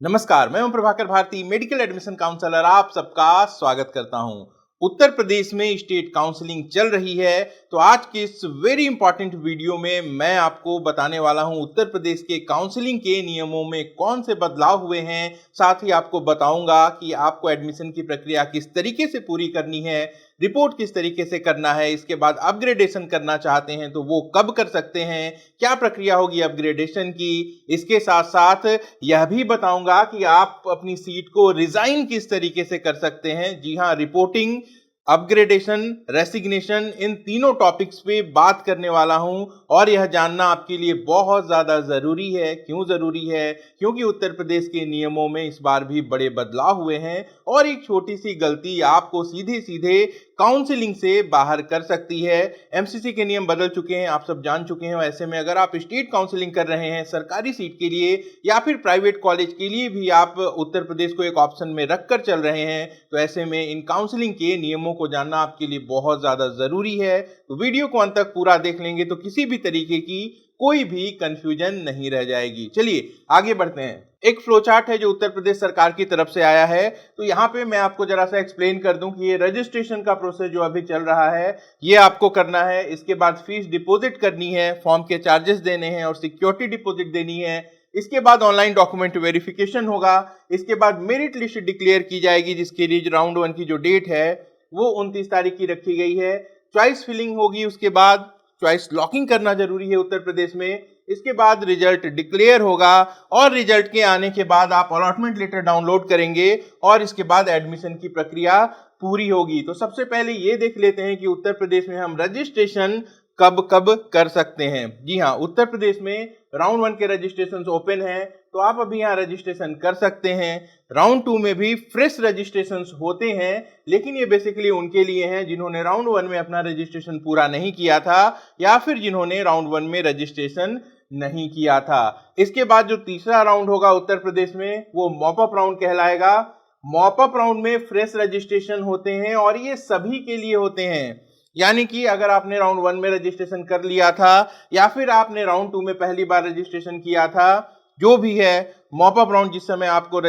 नमस्कार, मैं हूं Prabhakar Bharti, medical admission counsellor. आप सबका स्वागत करता हूं। उत्तर प्रदेश में स्टेट काउंसलिंग चल रही है, तो आज के इस वेरी इंपॉर्टेंट वीडियो में मैं आपको बताने वाला हूं उत्तर प्रदेश के काउंसलिंग के नियमों में कौन से बदलाव हुए हैं। साथ ही आपको बताऊंगा कि आपको एडमिशन की प्रक्रिया किस तरीके से पूरी करनी है, रिपोर्ट किस तरीके से करना है, इसके बाद अपग्रेडेशन करना चाहते हैं तो वो कब कर सकते हैं, क्या प्रक्रिया होगी अपग्रेडेशन की। इसके साथ साथ यह भी बताऊंगा कि आप अपनी सीट को रिजाइन किस तरीके से कर सकते हैं। जी हां, रिपोर्टिंग, अपग्रेडेशन, रेसिग्नेशन, इन तीनों टॉपिक्स पे बात करने वाला हूं और यह जानना आपके लिए बहुत ज्यादा जरूरी है। क्यों जरूरी है? क्योंकि उत्तर प्रदेश के नियमों में इस बार भी बड़े बदलाव हुए हैं और एक छोटी सी गलती आपको सीधे सीधे काउंसलिंग से बाहर कर सकती है। एमसीसी के नियम बदल चुके हैं, आप सब जान चुके हैं। ऐसे में अगर आप स्टेट काउंसलिंग कर रहे हैं सरकारी सीट के लिए या फिर प्राइवेट कॉलेज के लिए भी आप उत्तर प्रदेश को एक ऑप्शन में रखकर चल रहे हैं, तो ऐसे में इन काउंसलिंग के नियमों को जानना आपके लिए बहुत ज्यादा जरूरी है। तो वीडियो को अंत तक पूरा देख लेंगे तो किसी भी तरीके की कोई भी कंफ्यूजन नहीं रह जाएगी। चलिए आगे बढ़ते हैं। एक फ्लो चार्ट है जो उत्तर प्रदेश सरकार की तरफ से आया है, तो यहाँ पे मैं आपको जरा सा एक्सप्लेन कर दूं कि ये रजिस्ट्रेशन का प्रोसेस जो अभी चल रहा है ये आपको करना है। इसके बाद फीस डिपॉजिट करनी है, फॉर्म के चार्जेस देने हैं और सिक्योरिटी डिपॉजिट देनी है। इसके बाद ऑनलाइन डॉक्यूमेंट वेरिफिकेशन होगा। इसके बाद मेरिट लिस्ट डिक्लेयर की जाएगी, जिसके लिए राउंड 1 की जो डेट है वो 29 तारीख की रखी गई है। चॉइस फिलिंग होगी, उसके बाद चॉइस लॉकिंग करना जरूरी है उत्तर प्रदेश में। इसके बाद रिजल्ट डिक्लेयर होगा और रिजल्ट के आने के बाद आप अलॉटमेंट लेटर डाउनलोड करेंगे और इसके बाद एडमिशन की प्रक्रिया पूरी होगी। तो सबसे पहले ये देख लेते हैं कि उत्तर प्रदेश में हम रजिस्ट्रेशन कब कब कर सकते हैं। जी हाँ, उत्तर प्रदेश में राउंड 1 के रजिस्ट्रेशन ओपन है, तो आप अभी यहाँ रजिस्ट्रेशन कर सकते हैं। राउंड 2 में भी फ्रेश रजिस्ट्रेशन होते हैं, लेकिन ये बेसिकली उनके लिए हैं जिन्होंने राउंड 1 में अपना रजिस्ट्रेशन पूरा नहीं किया था या फिर जिन्होंने राउंड 1 में रजिस्ट्रेशन नहीं किया था। इसके बाद जो तीसरा राउंड होगा उत्तर प्रदेश में वो मॉपअप राउंड कहलाएगा। मॉपअप राउंड में फ्रेश रजिस्ट्रेशन होते हैं और ये सभी के लिए होते हैं। यानी कि अगर आपने राउंड 1 में रजिस्ट्रेशन कर लिया था या फिर आपने राउंड 2 में पहली बार रजिस्ट्रेशन किया था, जो भी है, मॉपअप राउंड जिस समय आपको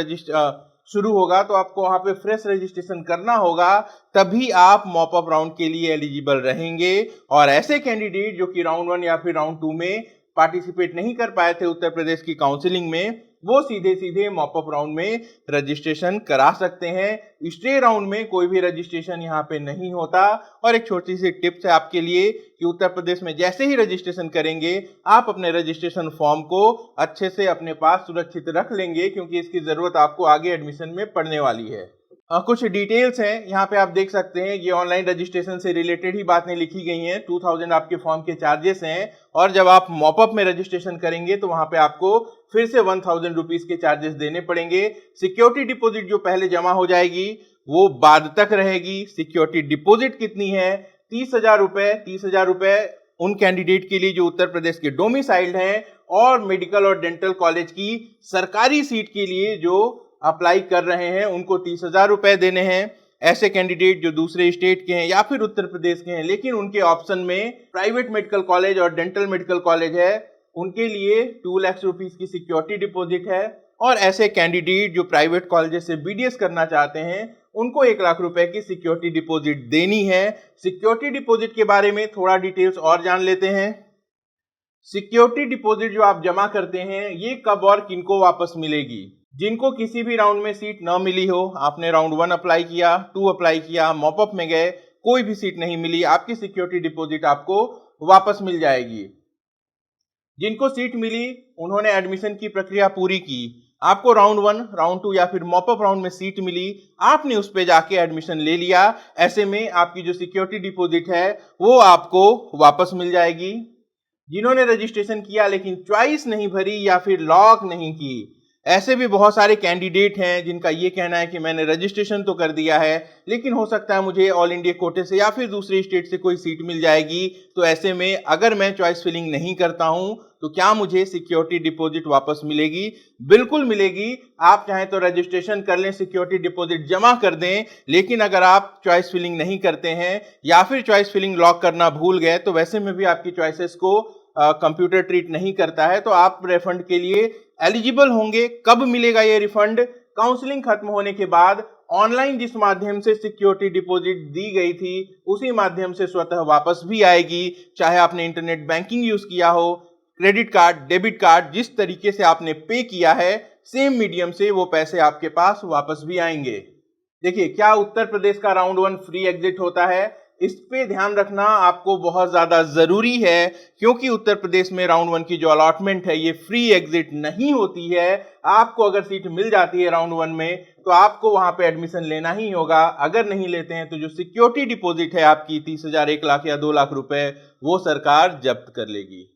शुरू होगा तो आपको वहां पे फ्रेश रजिस्ट्रेशन करना होगा, तभी आप मॉपअप राउंड के लिए एलिजिबल रहेंगे। और ऐसे कैंडिडेट जो कि राउंड 1 या फिर राउंड 2 में पार्टिसिपेट नहीं कर पाए थे उत्तर प्रदेश की काउंसलिंग में, वो सीधे सीधे मॉपअप राउंड में रजिस्ट्रेशन करा सकते हैं। स्टे राउंड में कोई भी रजिस्ट्रेशन यहाँ पे नहीं होता। और एक छोटी सी टिप्स है आपके लिए कि उत्तर प्रदेश में जैसे ही रजिस्ट्रेशन करेंगे आप अपने रजिस्ट्रेशन फॉर्म को अच्छे से अपने पास सुरक्षित रख लेंगे, क्योंकि इसकी जरूरत आपको आगे एडमिशन में पड़ने वाली है। कुछ डिटेल्स हैं यहाँ पे आप देख सकते हैं। ये ऑनलाइन रजिस्ट्रेशन से रिलेटेड ही बातें लिखी गई हैं। 2000 आपके फॉर्म के चार्जेस हैं और जब आप मॉपअप में रजिस्ट्रेशन करेंगे तो वहां पे आपको फिर से 1000 रुपीज के चार्जेस देने पड़ेंगे। सिक्योरिटी डिपॉजिट जो पहले जमा हो जाएगी वो बाद तक रहेगी। सिक्योरिटी डिपॉजिट कितनी है? 30,000 रुपए। 30,000 रुपए उन कैंडिडेट के लिए जो उत्तर प्रदेश के डोमिसाइल्ड हैं और मेडिकल और डेंटल कॉलेज की सरकारी सीट के लिए जो अप्लाई कर रहे हैं उनको 30,000 रुपए देने हैं। ऐसे कैंडिडेट जो दूसरे स्टेट के हैं या फिर उत्तर प्रदेश के हैं लेकिन उनके ऑप्शन में प्राइवेट मेडिकल कॉलेज और डेंटल मेडिकल कॉलेज है, उनके लिए 2 लाख रुपीस की सिक्योरिटी डिपॉजिट है। और ऐसे कैंडिडेट जो प्राइवेट कॉलेज से बीडीएस करना चाहते हैं उनको 1 लाख रुपए की सिक्योरिटी डिपॉजिट देनी है। सिक्योरिटी डिपॉजिट के बारे में थोड़ा डिटेल्स और जान लेते हैं। सिक्योरिटी डिपॉजिट जो आप जमा करते हैं ये कब और किनको वापस मिलेगी? जिनको किसी भी राउंड में सीट न मिली हो, आपने राउंड 1 अप्लाई किया, 2 अप्लाई किया, मॉपअप में गए, कोई भी सीट नहीं मिली, आपकी सिक्योरिटी डिपॉजिट आपको वापस मिल जाएगी। जिनको सीट मिली उन्होंने एडमिशन की प्रक्रिया पूरी की, आपको राउंड 1, राउंड 2 या फिर मॉपअप राउंड में सीट मिली, आपने उस पे जाके एडमिशन ले लिया, ऐसे में आपकी जो सिक्योरिटी डिपॉजिट है वो आपको वापस मिल जाएगी। जिन्होंने रजिस्ट्रेशन किया लेकिन चॉइस नहीं भरी या फिर लॉक नहीं की, ऐसे भी बहुत सारे कैंडिडेट हैं जिनका ये कहना है कि मैंने रजिस्ट्रेशन तो कर दिया है लेकिन हो सकता है मुझे ऑल इंडिया कोटे से या फिर दूसरे स्टेट से कोई सीट मिल जाएगी, तो ऐसे में अगर मैं चॉइस फिलिंग नहीं करता हूं तो क्या मुझे सिक्योरिटी डिपॉजिट वापस मिलेगी? बिल्कुल मिलेगी। आप चाहें तो रजिस्ट्रेशन कर लें, सिक्योरिटी डिपॉजिट जमा कर दें, लेकिन अगर आप चॉइस फिलिंग नहीं करते हैं या फिर चॉइस फिलिंग लॉक करना भूल गए तो वैसे में भी आपकी चॉइसेस को कंप्यूटर ट्रीट नहीं करता है, तो आप रिफंड के लिए एलिजिबल होंगे, कब मिलेगा ये रिफंड? काउंसलिंग खत्म होने के बाद ऑनलाइन जिस माध्यम से सिक्योरिटी डिपॉजिट दी गई थी उसी माध्यम से स्वतः वापस भी आएगी। चाहे आपने इंटरनेट बैंकिंग यूज किया हो, क्रेडिट कार्ड, डेबिट कार्ड, जिस तरीके से आपने पे किया है सेम मीडियम से वो पैसे आपके पास वापस भी आएंगे। देखिए, क्या उत्तर प्रदेश का राउंड 1 फ्री एग्जिट होता है? इस पे ध्यान रखना आपको बहुत ज्यादा जरूरी है, क्योंकि उत्तर प्रदेश में राउंड 1 की जो अलॉटमेंट है ये फ्री एग्जिट नहीं होती है। आपको अगर सीट मिल जाती है राउंड 1 में तो आपको वहां पे एडमिशन लेना ही होगा। अगर नहीं लेते हैं तो जो सिक्योरिटी डिपॉजिट है आपकी 30,000, 1 लाख या 2 लाख रुपए, वो सरकार जब्त कर लेगी।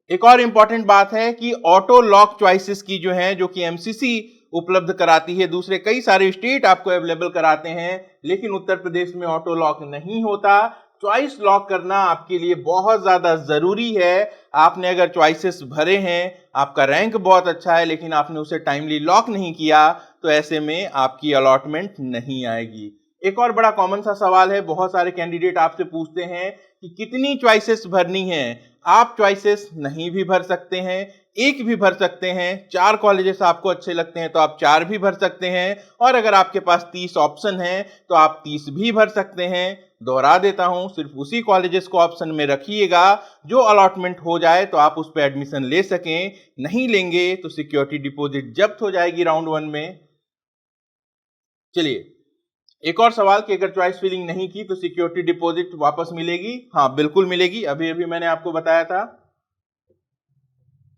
एक और इंपॉर्टेंट बात है कि ऑटो लॉक चॉइसेस की जो है, जो कि एमसीसी उपलब्ध कराती है, दूसरे कई सारे स्टेट आपको अवेलेबल कराते हैं, लेकिन उत्तर प्रदेश में ऑटो लॉक नहीं होता। चॉइस लॉक करना आपके लिए बहुत ज्यादा जरूरी है। आपने अगर चॉइसेस भरे हैं, आपका रैंक बहुत अच्छा है, लेकिन आपने उसे टाइमली लॉक नहीं किया, तो ऐसे में आपकी अलॉटमेंट नहीं आएगी। एक और बड़ा कॉमन सा सवाल है, बहुत सारे कैंडिडेट आपसे पूछते हैं कि कितनी चॉइसेस भरनी है। आप चॉइसेस नहीं भी भर सकते हैं, एक भी भर सकते हैं। 4 कॉलेजेस आपको अच्छे लगते हैं तो आप 4 भी भर सकते हैं, और अगर आपके पास 30 ऑप्शन है तो आप 30 भी भर सकते हैं। दोहरा देता हूं, सिर्फ उसी कॉलेजेस को ऑप्शन में रखिएगा जो अलॉटमेंट हो जाए तो आप उस पर एडमिशन ले सकें। नहीं लेंगे तो सिक्योरिटी डिपॉजिट जब्त हो जाएगी राउंड 1 में। चलिए, एक और सवाल कि अगर चॉइस फिलिंग नहीं की तो सिक्योरिटी डिपॉजिट वापस मिलेगी? हाँ, बिल्कुल मिलेगी, अभी अभी मैंने आपको बताया था।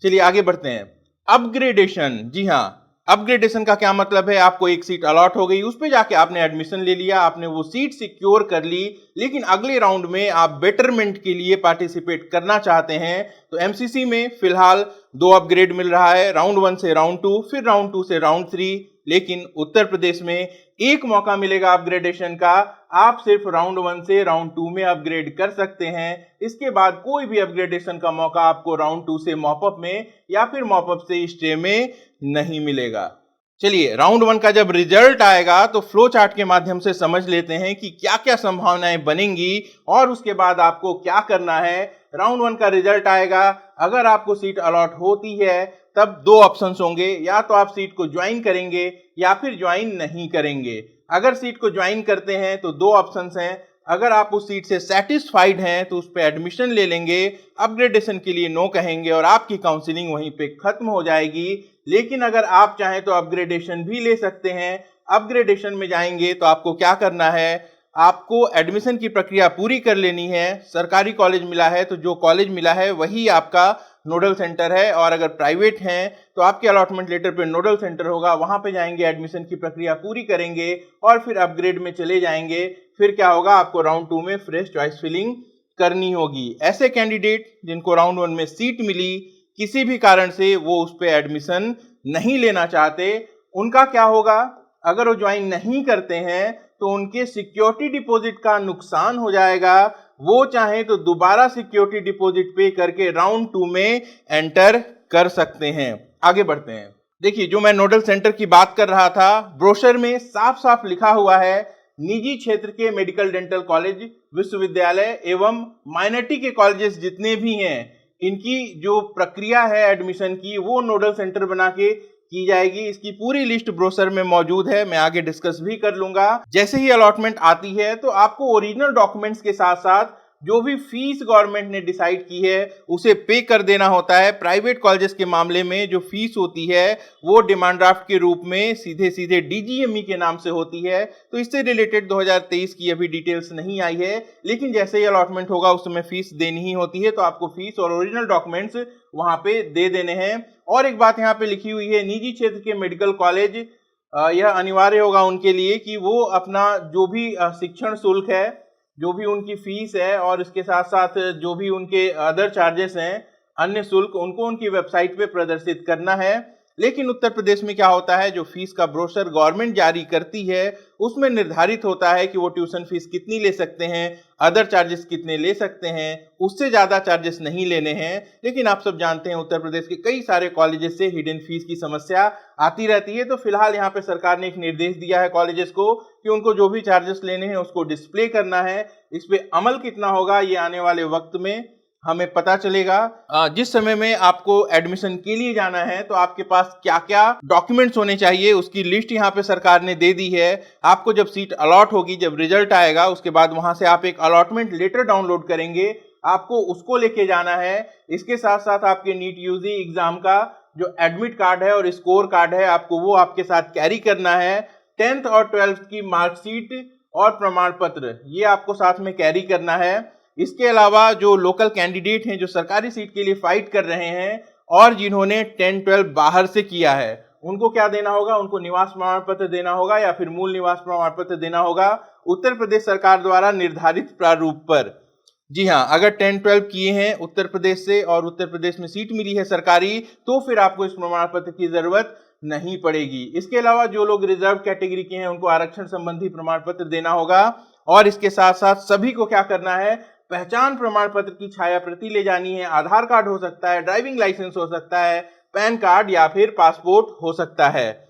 चलिए आगे बढ़ते हैं। अपग्रेडेशन, जी हाँ, अपग्रेडेशन का क्या मतलब है? आपको एक सीट अलॉट हो गई, उस पे जाके आपने एडमिशन ले लिया, आपने वो सीट सिक्योर कर ली, लेकिन अगले राउंड में आप बेटरमेंट के लिए पार्टिसिपेट करना चाहते हैं। तो एमसीसी में फिलहाल 2 अपग्रेड मिल रहा है, राउंड 1 से राउंड 2, फिर राउंड 2 से राउंड 3। लेकिन उत्तर प्रदेश में एक मौका मिलेगा अपग्रेडेशन का। आप सिर्फ राउंड 1 से राउंड 2 में अपग्रेड कर सकते हैं। इसके बाद कोई भी अपग्रेडेशन का मौका आपको राउंड 2 से मॉपअप में या फिर मॉपअप से स्टे में नहीं मिलेगा। चलिए, राउंड 1 का जब रिजल्ट आएगा तो फ्लो चार्ट के माध्यम से समझ लेते हैं कि क्या क्या संभावनाएं बनेंगी और उसके बाद आपको क्या करना है। राउंड 1 का रिजल्ट आएगा, अगर आपको सीट अलॉट होती है तब 2 ऑप्शंस होंगे, या तो आप सीट को ज्वाइन करेंगे या फिर ज्वाइन नहीं करेंगे। अगर सीट को ज्वाइन करते हैं तो 2 ऑप्शंस हैं, अगर आप उस सीट से सेटिस्फाइड हैं तो उस पर एडमिशन ले लेंगे, अपग्रेडेशन के लिए नो कहेंगे और आपकी काउंसलिंग वहीं पे खत्म हो जाएगी। लेकिन अगर आप चाहें तो अपग्रेडेशन भी ले सकते हैं। अपग्रेडेशन में जाएंगे तो आपको क्या करना है, आपको एडमिशन की प्रक्रिया पूरी कर लेनी है। सरकारी कॉलेज मिला है तो जो कॉलेज मिला है वही आपका नोडल सेंटर है, और अगर प्राइवेट हैं तो आपके अलॉटमेंट लेटर पे नोडल सेंटर होगा, वहां पे जाएंगे, एडमिशन की प्रक्रिया पूरी करेंगे और फिर अपग्रेड में चले जाएंगे। फिर क्या होगा, आपको राउंड 2 में फ्रेश चॉइस फिलिंग करनी होगी। ऐसे कैंडिडेट जिनको राउंड 1 में सीट मिली, किसी भी कारण से वो उस पर एडमिशन नहीं लेना चाहते, उनका क्या होगा? अगर वो ज्वाइन नहीं करते हैं तो उनके सिक्योरिटी डिपॉजिट का नुकसान हो जाएगा। वो चाहे तो दोबारा सिक्योरिटी डिपॉजिट पे करके राउंड 2 में एंटर कर सकते हैं। आगे बढ़ते हैं। देखिए, जो मैं नोडल सेंटर की बात कर रहा था, ब्रोशर में साफ साफ लिखा हुआ है, निजी क्षेत्र के मेडिकल डेंटल कॉलेज, विश्वविद्यालय एवं माइनॉरिटी के कॉलेजेस जितने भी हैं, इनकी जो प्रक्रिया है एडमिशन की, वो नोडल सेंटर बना के की जाएगी। इसकी पूरी लिस्ट ब्रोशर में मौजूद है, मैं आगे डिस्कस भी कर लूंगा। जैसे ही अलॉटमेंट आती है तो आपको ओरिजिनल डॉक्यूमेंट्स के साथ साथ जो भी फीस गवर्नमेंट ने डिसाइड की है उसे पे कर देना होता है। प्राइवेट कॉलेजेस के मामले में जो फीस होती है वो डिमांड ड्राफ्ट के रूप में सीधे सीधे डीजीएमई के नाम से होती है। तो इससे रिलेटेड 2023 की अभी डिटेल्स नहीं आई है, लेकिन जैसे ही अलॉटमेंट होगा उस समय फीस देनी ही होती है, तो आपको फीस और ओरिजिनल डॉक्यूमेंट्स वहां पे दे देने हैं। और एक बात यहाँ पे लिखी हुई है, निजी क्षेत्र के मेडिकल कॉलेज, यह अनिवार्य होगा उनके लिए कि वो अपना जो भी शिक्षण शुल्क है, जो भी उनकी फीस है और इसके साथ साथ जो भी उनके अदर चार्जेस हैं, अन्य शुल्क, उनको उनकी वेबसाइट पे प्रदर्शित करना है। लेकिन उत्तर प्रदेश में क्या होता है, जो फीस का ब्रोशर गवर्नमेंट जारी करती है उसमें निर्धारित होता है कि वो ट्यूशन फीस कितनी ले सकते हैं, अदर चार्जेस कितने ले सकते हैं, उससे ज्यादा चार्जेस नहीं लेने हैं। लेकिन आप सब जानते हैं उत्तर प्रदेश के कई सारे कॉलेजेस से हिडन फीस की समस्या आती रहती है। तो फिलहाल यहाँ पे सरकार ने एक निर्देश दिया है कॉलेजेस को कि उनको जो भी चार्जेस लेने हैं उसको डिस्प्ले करना है। इस पे अमल कितना होगा ये आने वाले वक्त में हमें पता चलेगा। जिस समय में आपको एडमिशन के लिए जाना है तो आपके पास क्या क्या डॉक्यूमेंट्स होने चाहिए उसकी लिस्ट यहाँ पे सरकार ने दे दी है। आपको जब सीट अलॉट होगी, जब रिजल्ट आएगा, उसके बाद वहां से आप एक अलॉटमेंट लेटर डाउनलोड करेंगे, आपको उसको लेके जाना है। इसके साथ साथ आपके नीट यूजी एग्जाम का जो एडमिट कार्ड है और स्कोर कार्ड है, आपको वो आपके साथ कैरी करना है। 10th और 12th की मार्कशीट और प्रमाण पत्र ये आपको साथ में कैरी करना है। इसके अलावा जो लोकल कैंडिडेट हैं जो सरकारी सीट के लिए फाइट कर रहे हैं और जिन्होंने 10-12 बाहर से किया है, उनको क्या देना होगा? उनको निवास प्रमाण पत्र देना होगा या फिर मूल निवास प्रमाण पत्र देना होगा उत्तर प्रदेश सरकार द्वारा निर्धारित प्रारूप पर। जी हाँ, अगर 10-12 किए हैं उत्तर प्रदेश से और उत्तर प्रदेश में सीट मिली है सरकारी, तो फिर आपको इस प्रमाण पत्र की जरूरत नहीं पड़ेगी। इसके अलावा जो लोग रिजर्व कैटेगरी के हैं उनको आरक्षण संबंधी प्रमाण पत्र देना होगा। और इसके साथ साथ सभी को क्या करना है? पहचान प्रमाण पत्र की छाया प्रति ले जानी है। आधार कार्ड हो सकता है, ड्राइविंग लाइसेंस हो सकता है, पैन कार्ड या फिर पासपोर्ट हो सकता है।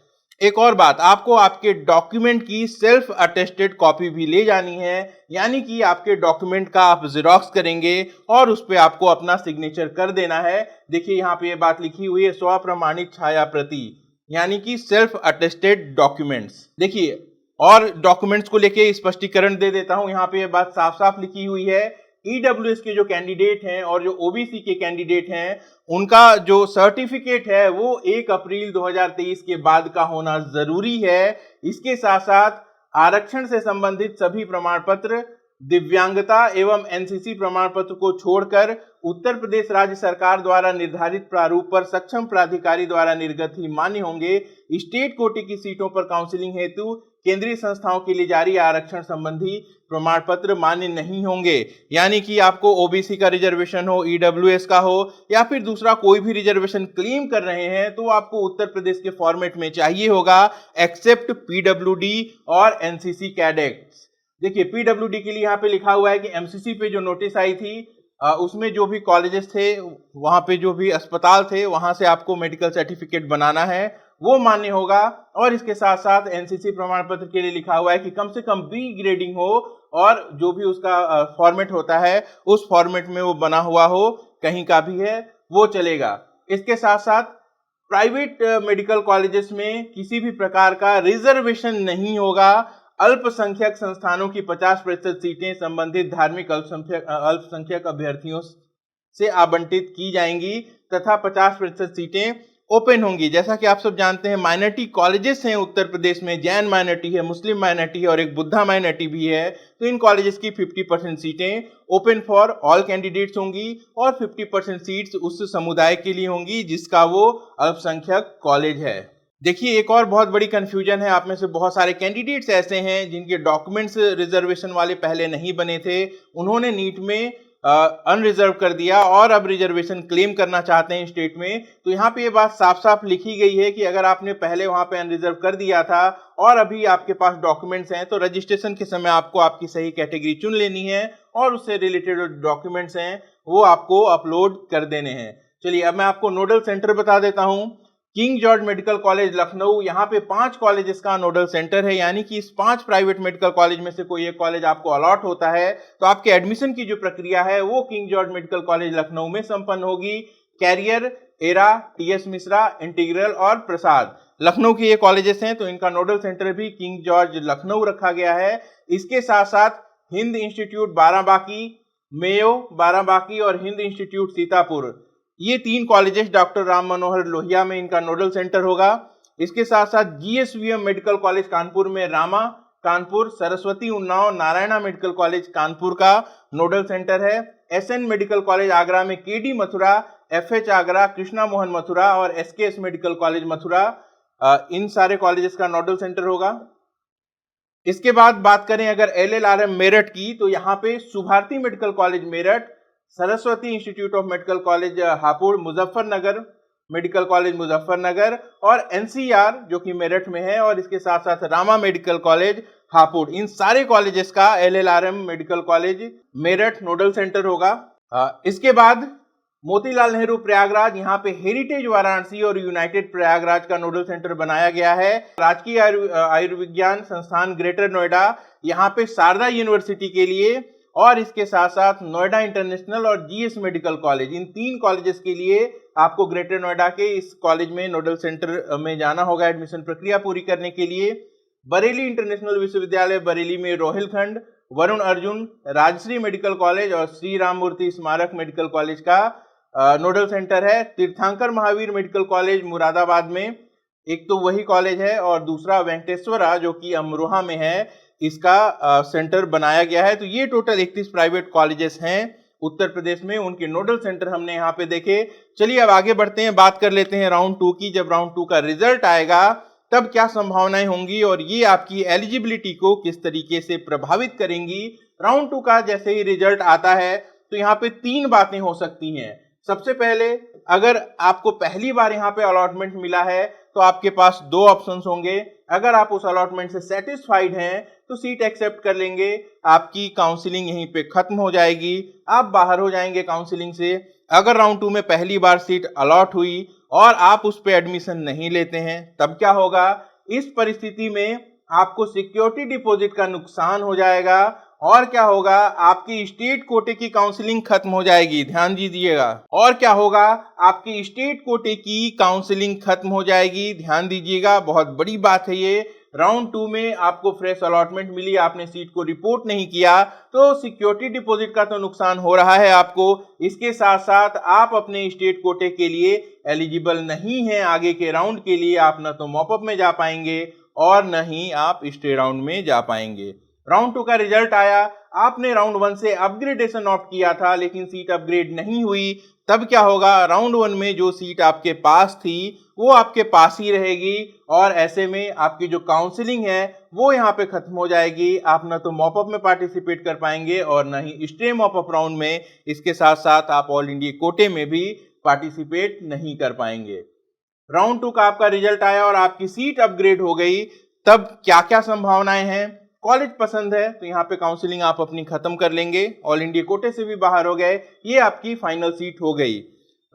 एक और बात, आपको आपके डॉक्यूमेंट की सेल्फ अटेस्टेड कॉपी भी ले जानी है, यानी कि आपके डॉक्यूमेंट का आप जेरॉक्स करेंगे और उस पे आपको अपना सिग्नेचर कर देना है। देखिए यहाँ पे ये बात लिखी हुई है, स्वप्रमाणित छाया प्रति, यानी कि सेल्फ अटेस्टेड डॉक्यूमेंट्स। देखिए और डॉक्यूमेंट्स को लेके स्पष्टीकरण दे देता हूं। यहाँ पे ये बात साफ साफ लिखी हुई है, ईडब्ल्यूएस के जो कैंडिडेट हैं और जो ओबीसी के कैंडिडेट हैं, उनका जो सर्टिफिकेट है वो 1 अप्रैल 2023 के बाद का होना जरूरी है। इसके साथ साथ आरक्षण से संबंधित सभी प्रमाण पत्र, दिव्यांगता एवं एनसीसी प्रमाण पत्र को छोड़कर उत्तर प्रदेश राज्य सरकार द्वारा निर्धारित प्रारूप पर सक्षम प्राधिकारी द्वारा निर्गत ही मान्य होंगे। स्टेट कोटि की सीटों पर काउंसलिंग हेतु केंद्रीय संस्थाओं के लिए जारी आरक्षण संबंधी प्रमाण पत्र मान्य नहीं होंगे। यानी कि आपको ओबीसी का रिजर्वेशन हो, ईडब्ल्यूएस का हो या फिर दूसरा कोई भी रिजर्वेशन क्लेम कर रहे हैं, तो आपको उत्तर प्रदेश के फॉर्मेट में चाहिए होगा, एक्सेप्ट पीडब्ल्यूडी और एनसीसी कैडेट्स। देखिए पीडब्ल्यूडी के लिए यहाँ पे लिखा हुआ है कि एमसीसी पे जो नोटिस आई थी उसमें जो भी कॉलेजेस थे, वहां पे जो भी अस्पताल थे, वहां से आपको मेडिकल सर्टिफिकेट बनाना है, वो मान्य होगा। और इसके साथ साथ एनसीसी प्रमाण पत्र के लिए लिखा हुआ है कि कम से कम बी ग्रेडिंग हो और जो भी उसका फॉर्मेट होता है उस फॉर्मेट में वो बना हुआ हो, कहीं का भी है वो चलेगा। इसके साथ साथ प्राइवेट मेडिकल कॉलेजेस में किसी भी प्रकार का रिजर्वेशन नहीं होगा। अल्पसंख्यक संस्थानों की 50% सीटें संबंधित धार्मिक अल्पसंख्यक अभ्यर्थियों से आवंटित की जाएंगी तथा 50% सीटें ओपन होंगी। जैसा कि आप सब जानते हैं, माइनॉरिटी कॉलेजेस हैं उत्तर प्रदेश में, जैन माइनॉरिटी है, मुस्लिम माइनॉरिटी है और एक बुद्धा माइनॉरिटी भी है। तो इन कॉलेजेस की 50% सीटें ओपन फॉर ऑल कैंडिडेट्स होंगी और 50% सीट्स उस समुदाय के लिए होंगी जिसका वो अल्पसंख्यक कॉलेज है। देखिए एक और बहुत बड़ी कंफ्यूजन है, आप में से बहुत सारे कैंडिडेट्स ऐसे हैं जिनके डॉक्यूमेंट्स रिजर्वेशन वाले पहले नहीं बने थे, उन्होंने नीट में अनरिजर्व कर दिया और अब रिजर्वेशन क्लेम करना चाहते हैं स्टेट में। तो यहाँ पे ये बात साफ साफ लिखी गई है कि अगर आपने पहले वहां पे अनरिजर्व कर दिया था और अभी आपके पास डॉक्यूमेंट्स हैं, तो रजिस्ट्रेशन के समय आपको आपकी सही कैटेगरी चुन लेनी है और उससे रिलेटेड डॉक्यूमेंट्स हैं वो आपको अपलोड कर देने हैं। चलिए अब मैं आपको नोडल सेंटर बता देता हूँ। King George medical college Lucknow, यहाँ पे 5 कॉलेजेस का नोडल सेंटर है, यानी कि इस 5 प्राइवेट मेडिकल कॉलेज में से कोई एक कॉलेज आपको अलॉट होता है तो आपके एडमिशन की जो प्रक्रिया है वो King George medical college Lucknow में संपन्न होगी। Career, era, TS Mishra, integral और प्रसाद लखनऊ के ये कॉलेजेस हैं, तो इनका नोडल सेंटर भी किंग जॉर्ज लखनऊ रखा गया है। इसके साथ साथ हिंद इंस्टीट्यूट बाराबांकी, मेयो बाराबांकी और हिंद इंस्टीट्यूट सीतापुर, ये 3 कॉलेजेस डॉक्टर राम मनोहर लोहिया में इनका नोडल सेंटर होगा। इसके साथ साथ जीएसवीएम मेडिकल कॉलेज कानपुर में रामा कानपुर, सरस्वती उन्नाव, नारायणा मेडिकल कॉलेज कानपुर का नोडल सेंटर है। एसएन मेडिकल कॉलेज आगरा में केडी मथुरा, एफएच आगरा, कृष्णा मोहन मथुरा और एसकेएस मेडिकल कॉलेज मथुरा, इन सारे कॉलेजेस का नोडल सेंटर होगा। इसके बाद बात करें अगर एलएलआरएम मेरठ की, तो यहाँ पे Subharti medical college Meerut, Saraswati institute of medical college Hapur, Muzaffarnagar medical college Muzaffarnagar और एनसीआर जो कि मेरठ में है, और इसके साथ साथ रामा मेडिकल कॉलेज हापुड़, इन सारे कॉलेजेस का LLRM medical college Meerut nodal centre होगा। इसके बाद मोतीलाल नेहरू प्रयागराज, यहाँ पे हेरिटेज वाराणसी और यूनाइटेड प्रयागराज का नोडल सेंटर बनाया गया है। राजकीय आयुर्विज्ञान संस्थान ग्रेटर नोएडा, यहाँ पे शारदा यूनिवर्सिटी के लिए और इसके साथ साथ नोएडा इंटरनेशनल और जीएस मेडिकल कॉलेज, इन 3 कॉलेजेस के लिए आपको ग्रेटर नोएडा के इस कॉलेज में नोडल सेंटर में जाना होगा एडमिशन प्रक्रिया पूरी करने के लिए। बरेली इंटरनेशनल विश्वविद्यालय बरेली में रोहिलखंड, वरुण अर्जुन, राजश्री मेडिकल कॉलेज और श्री राममूर्ति स्मारक मेडिकल कॉलेज का नोडल सेंटर है। तीर्थंकर महावीर मेडिकल कॉलेज मुरादाबाद में, एक तो वही कॉलेज है और दूसरा वेंकटेश्वरा जो कि अमरोहा में है, इसका सेंटर बनाया गया है। तो ये टोटल 31 प्राइवेट कॉलेजेस हैं उत्तर प्रदेश में, उनके नोडल सेंटर हमने यहाँ पे देखे। चलिए अब आगे बढ़ते हैं, बात कर लेते हैं राउंड 2 की। जब राउंड 2 का रिजल्ट आएगा तब क्या संभावनाएं होंगी और ये आपकी एलिजिबिलिटी को किस तरीके से प्रभावित करेंगी। राउंड 2 का जैसे ही रिजल्ट आता है तो यहाँ पे 3 बातें हो सकती हैं। सबसे पहले, अगर आपको पहली बार यहाँ पे अलॉटमेंट मिला है तो आपके पास 2 ऑप्शंस होंगे। अगर आप उस अलॉटमेंट से सेटिस्फाइड हैं तो सीट एक्सेप्ट कर लेंगे, आपकी काउंसलिंग यहीं पे खत्म हो जाएगी, आप बाहर हो जाएंगे काउंसलिंग से। अगर राउंड 2 में पहली बार सीट अलॉट हुई और आप उस पे एडमिशन नहीं लेते हैं तब क्या होगा। इस परिस्थिति में आपको सिक्योरिटी डिपॉजिट का नुकसान हो जाएगा और क्या होगा, आपकी स्टेट कोटे की काउंसलिंग खत्म हो जाएगी, ध्यान दीजिएगा। और क्या होगा, आपकी स्टेट कोटे की काउंसलिंग खत्म हो जाएगी, ध्यान दीजिएगा, बहुत बड़ी बात है ये। राउंड 2 में आपको फ्रेश अलॉटमेंट मिली, आपने सीट को रिपोर्ट नहीं किया तो सिक्योरिटी डिपॉजिट का तो नुकसान हो रहा है आपको, इसके साथ साथ आप अपने स्टेट कोटे के लिए एलिजिबल नहीं हैं आगे के राउंड के लिए। आप न तो मॉपअप में जा पाएंगे और न ही आप स्टे राउंड में जा पाएंगे। राउंड 2 का रिजल्ट आया, आपने राउंड 1 से अपग्रेडेशन ऑप्ट किया था लेकिन सीट अपग्रेड नहीं हुई, तब क्या होगा, राउंड 1 में जो सीट आपके पास थी वो आपके पास ही रहेगी और ऐसे में आपकी जो काउंसलिंग है वो यहाँ पे खत्म हो जाएगी। आप न तो मॉपअप में पार्टिसिपेट कर पाएंगे और न ही स्टे मॉपअप राउंड में, इसके साथ साथ आप ऑल इंडिया कोटे में भी पार्टिसिपेट नहीं कर पाएंगे। राउंड 2 का आपका रिजल्ट आया और आपकी सीट अपग्रेड हो गई, तब क्या क्या संभावनाएं हैं। कॉलेज पसंद है तो यहाँ पे काउंसलिंग आप अपनी खत्म कर लेंगे, ऑल इंडिया कोटे से भी बाहर हो गए, ये आपकी फाइनल सीट हो गई।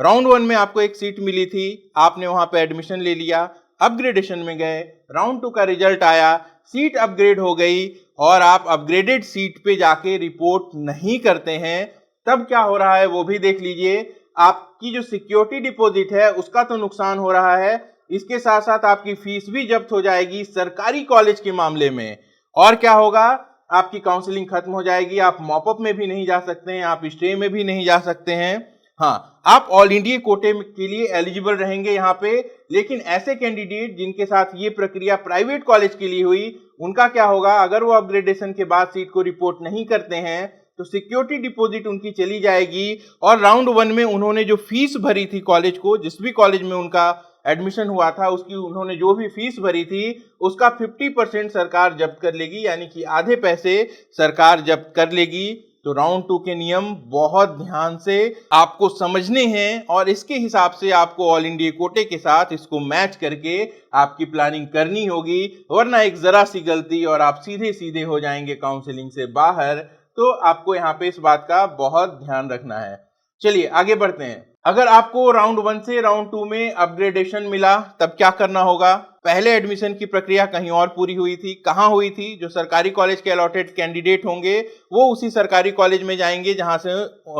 राउंड 1 में आपको एक सीट मिली थी, आपने वहां पे एडमिशन ले लिया, अपग्रेडेशन में गए, राउंड 2 का रिजल्ट आया, सीट अपग्रेड हो गई और आप अपग्रेडेड सीट पे जाके रिपोर्ट नहीं करते हैं, तब क्या हो रहा है वो भी देख लीजिए। आपकी जो सिक्योरिटी डिपॉजिट है उसका तो नुकसान हो रहा है, इसके साथ साथ आपकी फीस भी जब्त हो जाएगी सरकारी कॉलेज के मामले में। और क्या होगा, आपकी काउंसलिंग खत्म हो जाएगी, आप मॉपअप में भी नहीं जा सकते हैं, आप स्टे में भी नहीं जा सकते हैं। हाँ, आप ऑल इंडिया कोटे के लिए एलिजिबल रहेंगे यहाँ पे, लेकिन ऐसे कैंडिडेट जिनके साथ ये प्रक्रिया प्राइवेट कॉलेज के लिए हुई, उनका क्या होगा, अगर वो अपग्रेडेशन के बाद सीट को रिपोर्ट नहीं करते हैं तो सिक्योरिटी डिपॉजिट उनकी चली जाएगी और राउंड 1 में उन्होंने जो फीस भरी थी कॉलेज को, जिस भी कॉलेज में उनका एडमिशन हुआ था उसकी उन्होंने जो भी फीस भरी थी उसका 50% सरकार जब्त कर लेगी, यानी कि आधे पैसे सरकार जब्त कर लेगी। तो राउंड 2 के नियम बहुत ध्यान से आपको समझने हैं और इसके हिसाब से आपको ऑल इंडिया कोटे के साथ इसको मैच करके आपकी प्लानिंग करनी होगी, वरना एक जरा सी गलती और आप सीधे सीधे हो जाएंगे काउंसलिंग से बाहर। तो आपको यहाँ पे इस बात का बहुत ध्यान रखना है। चलिए आगे बढ़ते हैं। अगर आपको राउंड 1 से राउंड 2 में अपग्रेडेशन मिला तब क्या करना होगा। पहले एडमिशन की प्रक्रिया कहीं और पूरी हुई थी, कहाँ हुई थी, जो सरकारी कॉलेज के अलॉटेड कैंडिडेट होंगे वो उसी सरकारी कॉलेज में जाएंगे जहां से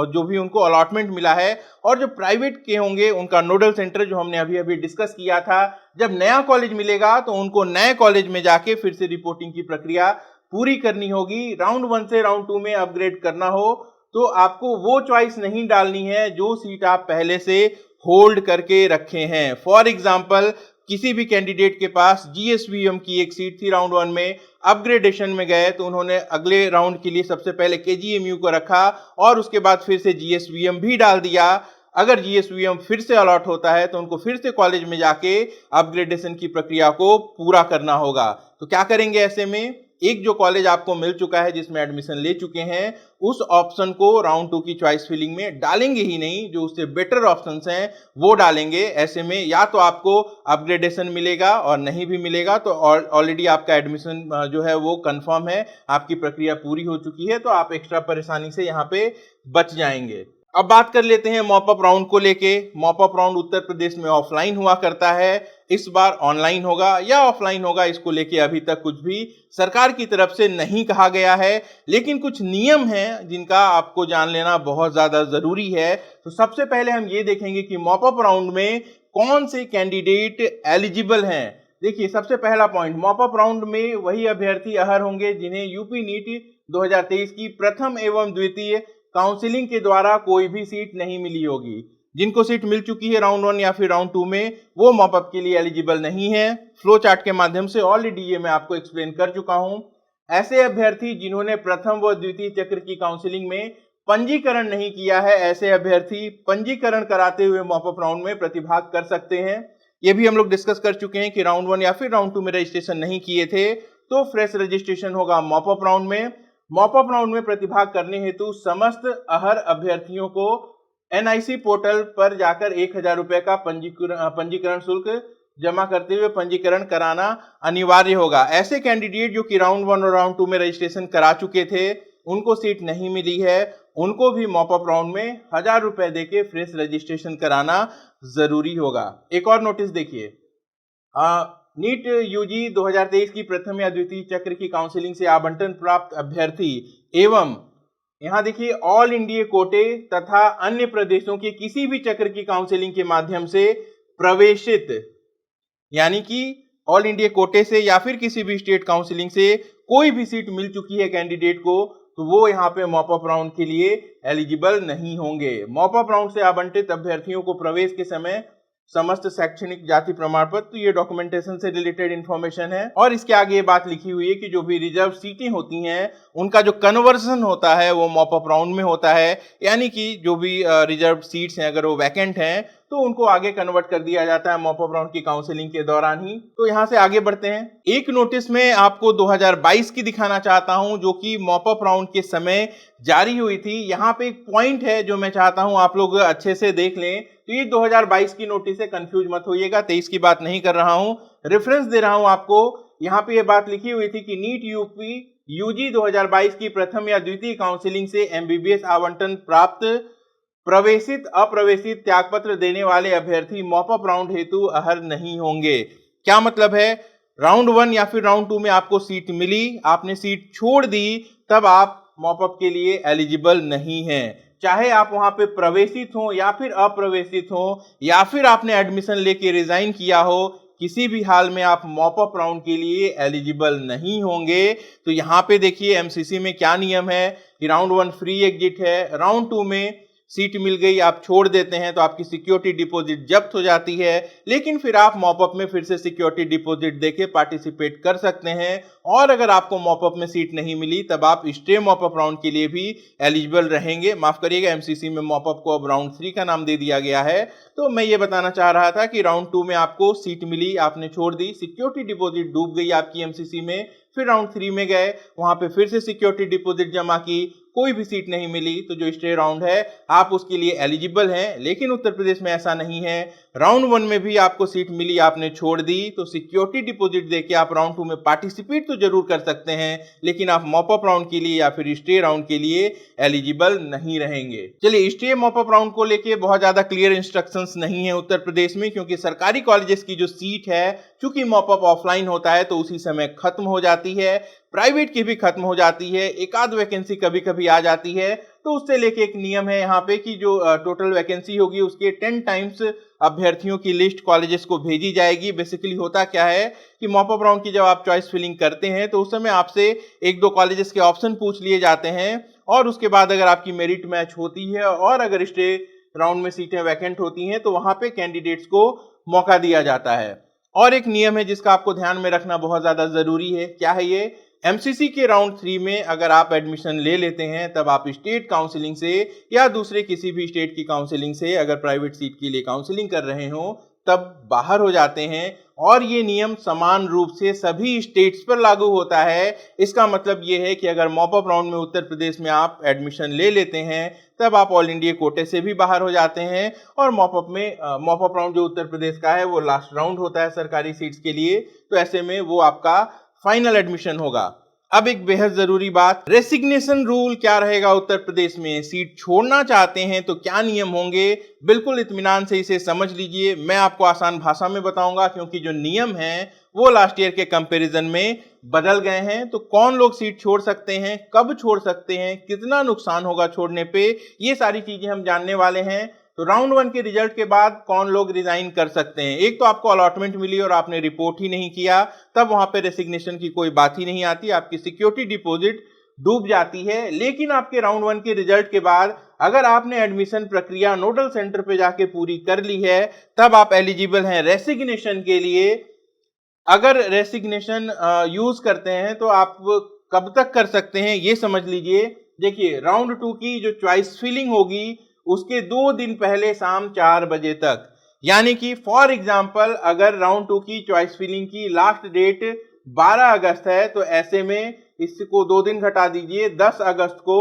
जो भी उनको अलॉटमेंट मिला है, और जो प्राइवेट के होंगे उनका नोडल सेंटर जो हमने अभी अभी डिस्कस किया था, जब नया कॉलेज मिलेगा तो उनको नए कॉलेज में जाके फिर से रिपोर्टिंग की प्रक्रिया पूरी करनी होगी। राउंड 1 से राउंड 2 में अपग्रेड करना हो तो आपको वो चॉइस नहीं डालनी है जो सीट आप पहले से होल्ड करके रखे हैं। फॉर एग्जाम्पल, किसी भी कैंडिडेट के पास जीएसवीएम की एक सीट थी राउंड 1 में, अपग्रेडेशन में गए तो उन्होंने अगले राउंड के लिए सबसे पहले केजीएमयू को रखा और उसके बाद फिर से जीएसवीएम भी डाल दिया। अगर जीएसवीएम फिर से अलॉट होता है तो उनको फिर से कॉलेज में जाके अपग्रेडेशन की प्रक्रिया को पूरा करना होगा। तो क्या करेंगे ऐसे में, एक जो कॉलेज आपको मिल चुका है जिसमें एडमिशन ले चुके हैं उस ऑप्शन को राउंड 2 की चॉइस फिलिंग में डालेंगे ही नहीं, जो उससे बेटर ऑप्शंस हैं वो डालेंगे। ऐसे में या तो आपको अपग्रेडेशन मिलेगा और नहीं भी मिलेगा तो ऑलरेडी आपका एडमिशन जो है वो कंफर्म है, आपकी प्रक्रिया पूरी हो चुकी है, तो आप एक्स्ट्रा परेशानी से यहाँ पे बच जाएंगे। अब बात कर लेते हैं मॉप अप राउंड को लेके। Mop up round Uttar Pradesh में ऑफलाइन हुआ करता है, इस बार ऑनलाइन होगा या ऑफलाइन होगा, इसको लेके अभी तक कुछ भी सरकार की तरफ से नहीं कहा गया है, लेकिन कुछ नियम हैं जिनका आपको जान लेना बहुत ज्यादा जरूरी है। तो सबसे पहले हम ये देखेंगे कि मॉप अप राउंड में कौन से कैंडिडेट एलिजिबल हैं। देखिए, सबसे पहला पॉइंट, मॉप अप राउंड में वही अभ्यर्थी अहर होंगे जिन्हें यूपी नीट 2023 की प्रथम एवं द्वितीय काउंसलिंग के द्वारा कोई भी सीट नहीं मिली होगी। जिनको सीट मिल चुकी है राउंड 1 या फिर राउंड 2 में, वो मॉप अप के लिए एलिजिबल नहीं है। फ्लो चार्ट के माध्यम से ऑलरेडी ये मैं आपको एक्सप्लेन कर चुका हूं। ऐसे अभ्यर्थी जिन्होंने प्रथम व द्वितीय चक्र की काउंसलिंग में पंजीकरण नहीं किया है, ऐसे अभ्यर्थी पंजीकरण कराते हुए मॉप अप राउंड में प्रतिभाग कर सकते हैं। ये भी हम लोग डिस्कस कर चुके हैं कि राउंड 1 या फिर राउंड 2 में रजिस्ट्रेशन नहीं किए थे तो फ्रेश रजिस्ट्रेशन होगा मॉप अप राउंड में। मॉप अप राउंड में प्रतिभाग करने हेतु समस्त अहर अभ्यर्थियों को एनआईसी पोर्टल पर जाकर 1000 रुपए का पंजीकरण शुल्क जमा करते हुए पंजीकरण कराना अनिवार्य होगा। ऐसे कैंडिडेट जो कि राउंड 1 और राउंड 2 में रजिस्ट्रेशन करा चुके थे, उनको सीट नहीं मिली है, उनको भी मॉप अप राउंड में 1000 रुपए देके फ्रेश रजिस्ट्रेशन कराना जरूरी होगा। एक और नोटिस देखिए, नीट यूजी 2023 की प्रथम या द्वितीय चक्र की काउंसलिंग से आवंटन प्राप्त अभ्यर्थी एवं यहां देखिए ऑल इंडिया कोटे तथा अन्य प्रदेशों के किसी भी चक्र की काउंसलिंग के माध्यम से प्रवेशित, यानी कि ऑल इंडिया कोटे से या फिर किसी भी स्टेट काउंसलिंग से कोई भी सीट मिल चुकी है कैंडिडेट को, तो वो यहाँ पे मॉप अप राउंड के लिए एलिजिबल नहीं होंगे। मॉप अप राउंड से आवंटित अभ्यर्थियों को प्रवेश के समय समस्त शैक्षणिक जाति प्रमाण पत्र, ये डॉक्यूमेंटेशन से रिलेटेड इंफॉर्मेशन है। और इसके आगे ये बात लिखी हुई है कि जो भी रिजर्व सीटें होती हैं उनका जो कन्वर्जन होता है वो मॉप अप राउंड में होता है, यानी कि जो भी रिजर्व सीट्स हैं अगर वो वैकेंट हैं तो उनको आगे कन्वर्ट कर दिया जाता है मॉप अप राउंड की काउंसलिंग के दौरान ही। तो यहां से आगे बढ़ते हैं। एक नोटिस में आपको 2022 की दिखाना चाहता हूं जो कि मॉप अप राउंड के समय जारी हुई थी। यहाँ पे एक पॉइंट है जो मैं चाहता हूं आप लोग अच्छे से देख लें। तो ये 2022 की नोटिस है, कंफ्यूज मत होइएगा, 23 की बात नहीं कर रहा हूं, रेफरेंस दे रहा हूं आपको। यहाँ पे ये बात लिखी हुई थी कि नीट यूपी यूजी 2022 की प्रथम या द्वितीय काउंसलिंग से एमबीबीएस आवंटन प्राप्त प्रवेशित अप्रवेशित त्यागपत्र देने वाले अभ्यर्थी मॉप अप राउंड हेतु अहर नहीं होंगे। क्या मतलब है? राउंड 1 या फिर राउंड 2 में आपको सीट मिली, आपने सीट छोड़ दी, तब आप मॉप अप के लिए एलिजिबल नहीं हैं। चाहे आप वहां पे प्रवेशित हो या फिर अप्रवेशित हो या फिर आपने एडमिशन लेके रिजाइन किया हो, किसी भी हाल में आप मॉप अप राउंड के लिए एलिजिबल नहीं होंगे। तो यहाँ पे देखिए एमसीसी में क्या नियम है कि राउंड 1 फ्री एग्जिट है, राउंड 2 में सीट मिल गई आप छोड़ देते हैं तो आपकी सिक्योरिटी डिपॉजिट जब्त हो जाती है, लेकिन फिर आप मॉपअप में फिर से सिक्योरिटी डिपॉजिट देके पार्टिसिपेट कर सकते हैं। और अगर आपको मॉपअप में सीट नहीं मिली तब आप स्टे मॉपअप राउंड के लिए भी एलिजिबल रहेंगे। माफ करिएगा, एमसीसी में मॉपअप को अब राउंड 3 का नाम दे दिया गया है। तो मैं ये बताना चाह रहा था कि राउंड 2 में आपको सीट मिली, आपने छोड़ दी, सिक्योरिटी डिपॉजिट डूब गई आपकी एमसीसी में, फिर राउंड 3 में गए, वहां पे फिर से सिक्योरिटी डिपॉजिट जमा की, कोई भी सीट नहीं मिली, तो जो स्टे राउंड है आप उसके लिए एलिजिबल हैं। लेकिन उत्तर प्रदेश में ऐसा नहीं है। राउंड 1 में भी आपको सीट मिली, आपने छोड़ दी, तो सिक्योरिटी डिपॉजिट देके आप राउंड 2 में पार्टिसिपेट तो जरूर कर सकते हैं, लेकिन आप मॉपअप राउंड के लिए या फिर स्टे राउंड के लिए एलिजिबल नहीं रहेंगे। चलिए, स्टे मॉपअप राउंड को लेके बहुत ज्यादा क्लियर इंस्ट्रक्शंस नहीं है उत्तर प्रदेश में, क्योंकि सरकारी कॉलेजेस की जो सीट है, चूंकि मॉपअप ऑफलाइन होता है तो उसी समय खत्म हो जाती है, प्राइवेट की भी खत्म हो जाती है, एक आध वैकेंसी कभी कभी आ जाती है। तो उससे लेके एक नियम है यहाँ पे कि जो टोटल वैकेंसी होगी उसके 10 टाइम्स अभ्यर्थियों की लिस्ट कॉलेजेस को भेजी जाएगी। बेसिकली होता क्या है कि मॉपअप राउंड की जब आप चॉइस फिलिंग करते हैं तो उस समय आपसे 1-2 कॉलेजेस के ऑप्शन पूछ लिए जाते हैं, और उसके बाद अगर आपकी मेरिट मैच होती है और अगर स्टे राउंड में सीटें वैकेंट होती हैं तो वहां पे कैंडिडेट्स को मौका दिया जाता है। और एक नियम है जिसका आपको ध्यान में रखना बहुत ज्यादा जरूरी है। क्या है ये? एमसीसी के राउंड 3 में अगर आप एडमिशन ले लेते हैं तब आप स्टेट काउंसलिंग से या दूसरे किसी भी स्टेट की काउंसलिंग से अगर प्राइवेट सीट के लिए काउंसलिंग कर रहे हो तब बाहर हो जाते हैं, और ये नियम समान रूप से सभी स्टेट्स पर लागू होता है। इसका मतलब ये है कि अगर मॉपअप राउंड में उत्तर प्रदेश में आप एडमिशन ले लेते हैं तब आप ऑल इंडिया कोटे से भी बाहर हो जाते हैं, और मॉपअप राउंड जो उत्तर प्रदेश का है वो लास्ट राउंड होता है सरकारी सीट्स के लिए, तो ऐसे में वो आपका फाइनल एडमिशन होगा। अब एक बेहद जरूरी बात, रेसिग्नेशन रूल क्या रहेगा उत्तर प्रदेश में। सीट छोड़ना चाहते हैं तो क्या नियम होंगे, बिल्कुल इत्मीनान से इसे समझ लीजिए। मैं आपको आसान भाषा में बताऊंगा क्योंकि जो नियम हैं वो लास्ट ईयर के कंपैरिजन में बदल गए हैं। तो कौन लोग सीट छोड़ सकते हैं, कब छोड़ सकते हैं, कितना नुकसान होगा छोड़ने पे, ये सारी चीजें हम जानने वाले हैं। तो राउंड 1 के रिजल्ट के बाद कौन लोग रिजाइन कर सकते हैं। एक तो आपको अलॉटमेंट मिली और आपने रिपोर्ट ही नहीं किया, तब वहां पे रेसिग्नेशन की कोई बात ही नहीं आती, आपकी सिक्योरिटी डिपॉजिट डूब जाती है। लेकिन आपके राउंड 1 के रिजल्ट के बाद अगर आपने एडमिशन प्रक्रिया नोडल सेंटर पे जाके पूरी कर ली है, तब आप एलिजिबल हैं रेसिग्नेशन के लिए। अगर रेसिग्नेशन यूज करते हैं तो आप कब तक कर सकते हैं ये समझ लीजिए। देखिए, राउंड 2 की जो चॉइस फिलिंग होगी उसके 2 दिन पहले शाम 4 बजे तक, यानी कि फॉर एग्जांपल अगर राउंड 2 की चॉइस फिलिंग की लास्ट डेट 12 अगस्त है तो ऐसे में इसको 2 दिन घटा दीजिए, 10 अगस्त को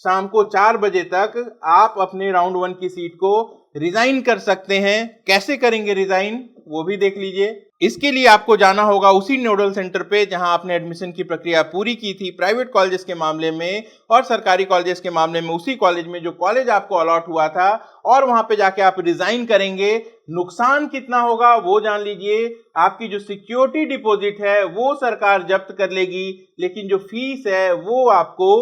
शाम को 4 बजे तक आप अपने राउंड 1 की सीट को रिजाइन कर सकते हैं। कैसे करेंगे रिजाइन वो भी देख लीजिए। इसके लिए आपको जाना होगा उसी नोडल सेंटर पे जहां आपने एडमिशन की प्रक्रिया पूरी की थी, प्राइवेट कॉलेजेस के मामले में और सरकारी कॉलेजेस के मामले में उसी कॉलेज में जो कॉलेज आपको अलॉट हुआ था, और वहां पे जाके आप रिजाइन करेंगे। नुकसान कितना होगा वो जान लीजिए। आपकी जो सिक्योरिटी डिपॉजिट है वो सरकार जब्त कर लेगी, लेकिन जो फीस है वो आपको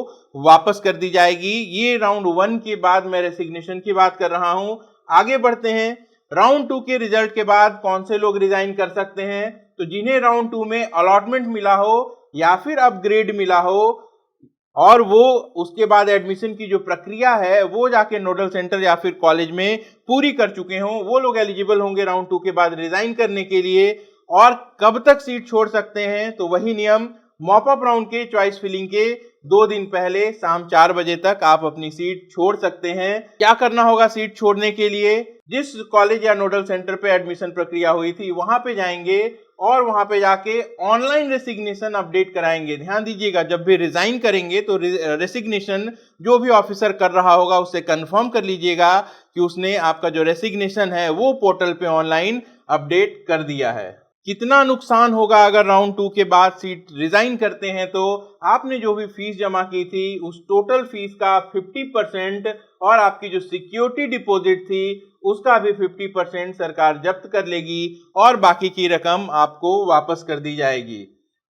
वापस कर दी जाएगी। ये राउंड 1 के बाद मैं रेसिग्नेशन की बात कर रहा हूं। आगे बढ़ते हैं। राउंड 2 के रिजल्ट के बाद कौन से लोग रिजाइन कर सकते हैं, तो जिन्हें राउंड 2 में अलॉटमेंट मिला हो या फिर अपग्रेड मिला हो और वो उसके बाद एडमिशन की जो प्रक्रिया है वो जाके नोडल सेंटर या फिर कॉलेज में पूरी कर चुके हों, वो लोग एलिजिबल होंगे राउंड 2 के बाद रिजाइन करने के लिए। और कब तक सीट छोड़ सकते हैं, तो वही नियम, मॉप अप राउंड के चॉइस फिलिंग के 2 दिन पहले शाम 4 बजे तक आप अपनी सीट छोड़ सकते हैं। क्या करना होगा सीट छोड़ने के लिए, जिस कॉलेज या नोडल सेंटर पे एडमिशन प्रक्रिया हुई थी वहां पे जाएंगे और वहां पे जाके ऑनलाइन रेसिग्नेशन अपडेट कराएंगे। ध्यान दीजिएगा, जब भी रिजाइन करेंगे तो रेसिग्नेशन जो भी ऑफिसर कर रहा होगा उससे कंफर्म कर लीजिएगा कि उसने आपका जो रेसिग्नेशन है वो पोर्टल पे ऑनलाइन अपडेट कर दिया है। कितना नुकसान होगा अगर राउंड 2 के बाद सीट रिजाइन करते हैं, तो आपने जो भी फीस जमा की थी उस टोटल फीस का 50% और आपकी जो सिक्योरिटी डिपॉजिट थी उसका भी 50% सरकार जब्त कर लेगी और बाकी की रकम आपको वापस कर दी जाएगी।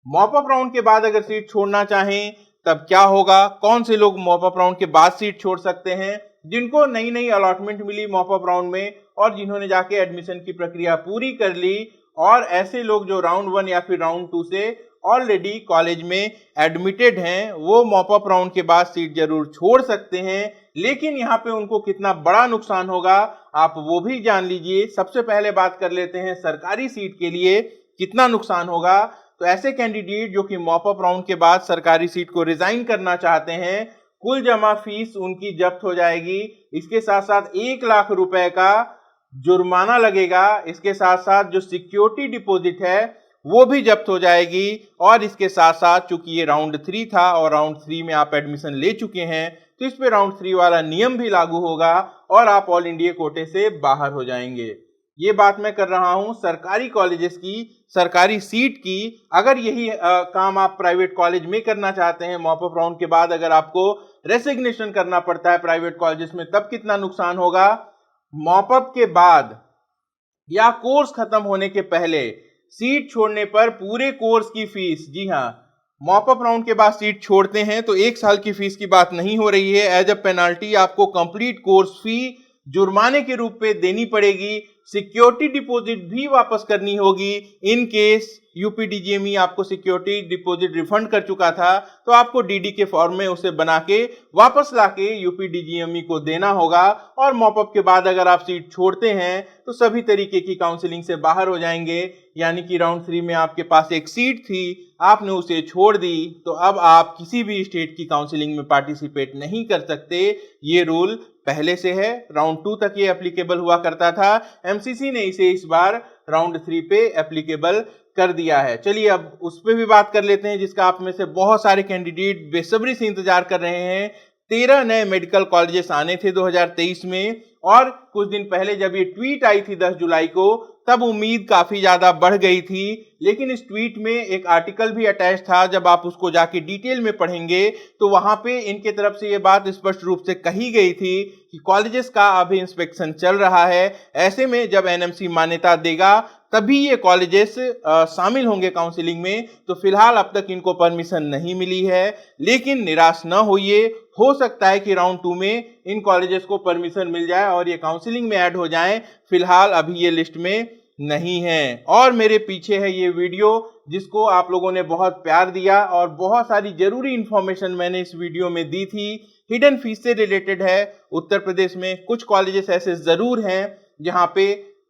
मॉप अप राउंड के बाद अगर सीट छोड़ना चाहें तब क्या होगा, कौन से लोग मॉप अप राउंड के बाद सीट छोड़ सकते हैं, जिनको नई नई अलॉटमेंट मिली मॉप अप राउंड में और जिन्होंने जाके एडमिशन की प्रक्रिया पूरी कर ली, और ऐसे लोग जो राउंड 1 या फिर राउंड 2 से ऑलरेडी कॉलेज में एडमिटेड हैं, वो मॉप अप राउंड के बाद सीट जरूर छोड़ सकते हैं। लेकिन यहाँ पे उनको कितना बड़ा नुकसान होगा आप वो भी जान लीजिए। सबसे पहले बात कर लेते हैं सरकारी सीट के लिए कितना नुकसान होगा। तो ऐसे कैंडिडेट जो कि मॉप अप राउंड के बाद सरकारी सीट को रिजाइन करना चाहते हैं, कुल जमा फीस उनकी जब्त हो जाएगी। इसके साथ साथ 1 लाख रुपए का जुर्माना लगेगा। इसके साथ साथ जो सिक्योरिटी डिपॉजिट है वो भी जब्त हो जाएगी। और इसके साथ साथ चूंकि ये राउंड 3 था और राउंड 3 में आप एडमिशन ले चुके हैं, तो इस पे राउंड 3 वाला नियम भी लागू होगा और आप ऑल इंडिया कोटे से बाहर हो जाएंगे। ये बात मैं कर रहा हूं सरकारी कॉलेजेस की, सरकारी सीट की। अगर यही काम आप प्राइवेट कॉलेज में करना चाहते हैं, मॉप अप राउंड के बाद अगर आपको रेसिग्नेशन करना पड़ता है प्राइवेट कॉलेजेस में, तब कितना नुकसान होगा। मॉप अप के बाद या कोर्स खत्म होने के पहले सीट छोड़ने पर पूरे कोर्स की फीस, जी हां, मॉप अप राउंड के बाद सीट छोड़ते हैं तो 1 साल की फीस की बात नहीं हो रही है। एज अ पेनाल्टी आपको कंप्लीट कोर्स फी जुर्माने के रूप में देनी पड़ेगी। सिक्योरिटी डिपॉजिट भी वापस करनी होगी। इन केस यूपीडीजीएमई आपको सिक्योरिटी डिपॉजिट रिफंड कर चुका था तो आपको डीडी के फॉर्म में उसे बना के वापस लाके यूपीडीजीएमई को देना होगा। और मॉपअप के बाद अगर आप सीट छोड़ते हैं तो सभी तरीके की काउंसलिंग से बाहर हो जाएंगे। यानी कि राउंड 3 में आपके पास एक सीट थी, आपने उसे छोड़ दी, तो अब आप किसी भी स्टेट की काउंसलिंग में पार्टिसिपेट नहीं कर सकते। ये रूल पहले से है, राउंड 2 तक ये एप्लीकेबल हुआ करता था। एमसीसी ने इसे इस बार राउंड 3 पे एप्लीकेबल कर दिया है। चलिए अब उस पे भी बात कर लेते हैं जिसका आप में से बहुत सारे कैंडिडेट बेसब्री से इंतजार कर रहे हैं। 13 नए मेडिकल कॉलेजेस आने थे 2023 में, और कुछ दिन पहले जब ये ट्वीट आई थी 10 जुलाई को, तब उम्मीद काफी ज्यादा बढ़ गई थी। लेकिन इस ट्वीट में एक आर्टिकल भी अटैच था, जब आप उसको जाके डिटेल में पढ़ेंगे तो वहां पे इनके तरफ से ये बात स्पष्ट रूप से कही गई थी कि कॉलेजेस का अभी इंस्पेक्शन चल रहा है। ऐसे में जब एनएमसी मान्यता देगा तभी ये कॉलेजेस शामिल होंगे काउंसलिंग में। तो फिलहाल अब तक इनको परमिशन नहीं मिली है, लेकिन निराश न होइए, हो सकता है कि राउंड 2 में इन कॉलेजेस को परमिशन मिल जाए और ये काउंसलिंग में ऐड हो जाएं। फिलहाल अभी ये लिस्ट में नहीं है। और मेरे पीछे है ये वीडियो, जिसको आप लोगों ने बहुत प्यार दिया और बहुत सारी जरूरी इंफॉर्मेशन मैंने इस वीडियो में दी थी। हिडन फीस से रिलेटेड है। उत्तर प्रदेश में कुछ कॉलेजेस ऐसे जरूर हैं जहां पे